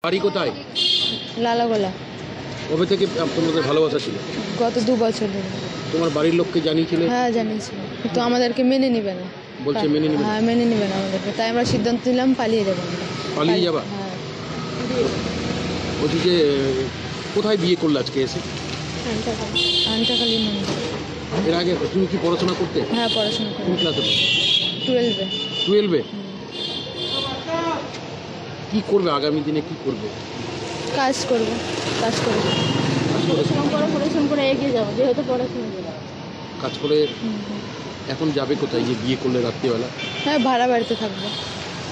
বাড়ি কোথায়? লালাগোলা। কবে থেকে তোমাদের ভালোবাসা ছিল? গত 2 বছর ধরে। তোমার বাড়ির লোককে জানিয়েছিলে? হ্যাঁ জানিয়েছি, কিন্তু আমাদেরকে মেনে নিবে না। বলছে মেনে নিবে না? হ্যাঁ মেনে নিবে না আমাদেরকে, তাই আমরা সিদ্ধান্ত নিলাম পালিয়ে যাবো। পালিয়ে যাবা? হ্যাঁ। বলছি যে কোথায় বিয়ে করলে আজকে এসে? আন্টাকালী মন্দির। এর আগে তুমি কি পড়াশোনা করতে? হ্যাঁ পড়াশোনা করি। কোন ক্লাসে? 12-এ। 12-এ? কি করবে আগামী দিনে, কি করবে? কাজ করবো, কাজ করবো। পড়াশোনা করে এগিয়ে যাবো, যেহেতু পড়াশোনা করবো। কাজ করে এখন যাবে কোথায় যে বিয়ে করলে রাত্রিবেলা? হ্যাঁ ভাড়া বাড়িতে থাকবো।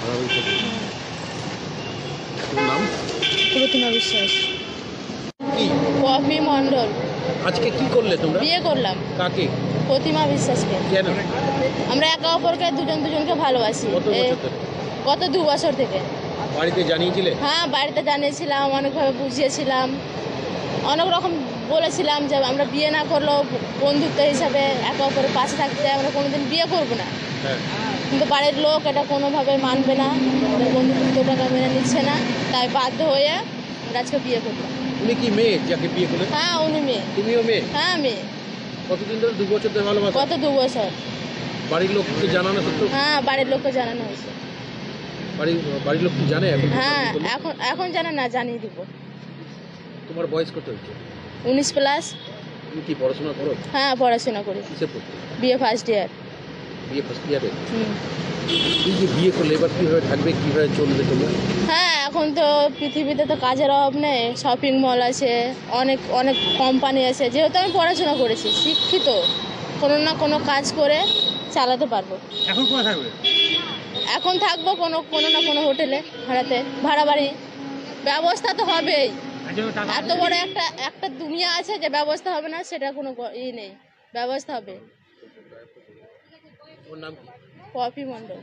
ভাড়া বাড়ি থাকবে? তোমার নাম? প্রতিমা বিশ্বাস। কি? পপি মণ্ডল। আজকে কি করলে তোমরা? বিয়ে করলাম। কাকে? প্রতিমা বিশ্বাসকে। কেন? আমরা একে অপরকে দুজনকে ভালোবাসি। কত বছর ধরে? গত 2 বছর থেকে। বাড়িতে জানিয়েছিলে? হ্যাঁ বাড়িতে জানিয়েছিলাম, অনেকভাবে বুঝিয়েছিলাম, অনেক রকম বলেছিলাম যে আমরা বিয়ে না করলেও বন্ধুত্ব হিসাবে একে অপরের পাশে থাকতে, আমরা কোনোদিন বিয়ে করবো না। হ্যাঁ। কিন্তু বাড়ির লোক এটা কোনোভাবে মানবে না, আমাদের বন্ধুত্বটাকে মেনে নিচ্ছে না, তাই বাধ্য হয়ে আমরা আজকে বিয়ে করলাম। তুমি কি মেয়ে যাকে বিয়ে করলে? হ্যাঁ উনি মেয়ে। তুমিও মেয়ে? হ্যাঁ মেয়ে। কতদিন ধরে? 2 বছর ধরে ভালোবাসা? গত 2 বছর। বাড়ির লোককে জানানো সত্ত্বেও? হ্যাঁ বাড়ির লোককে জানানো হয়েছে। বাড়ির লোক কি জানে এখন? হ্যাঁ এখন জানে না, জানিয়ে দিব। তোমার বয়স কত হচ্ছে? 19+। তুমি কি পড়াশোনা করো? হ্যাঁ পড়াশোনা করি। কিসে পড়তে? বিয়ে ফার্স্ট ইয়ার। বিয়ে ফার্স্ট ইয়ারে? এই যে বিয়ে করলে এবার কীভাবে থাকবে, কীভাবে চলবে তোমরা? হ্যাঁ এখন তো পৃথিবীতে তো কাজের অভাব নেই, শপিং মল আছে, অনেক অনেক কোম্পানি আছে, যেহেতু আমি পড়াশোনা করেছি, শিক্ষিত, কোনো না কোনো কাজ করে চালাতে পারবো। এখন কোথায় থাকবে? এখন থাকবো কোনো না কোনো হোটেলে, ভাড়া বাড়ি। ব্যবস্থা তো হবেই, এত বড় একটা দুনিয়া আছে যে ব্যবস্থা হবে না সেটা কোনো নেই, ব্যবস্থা হবে। ওর নাম কি? পপি মণ্ডল।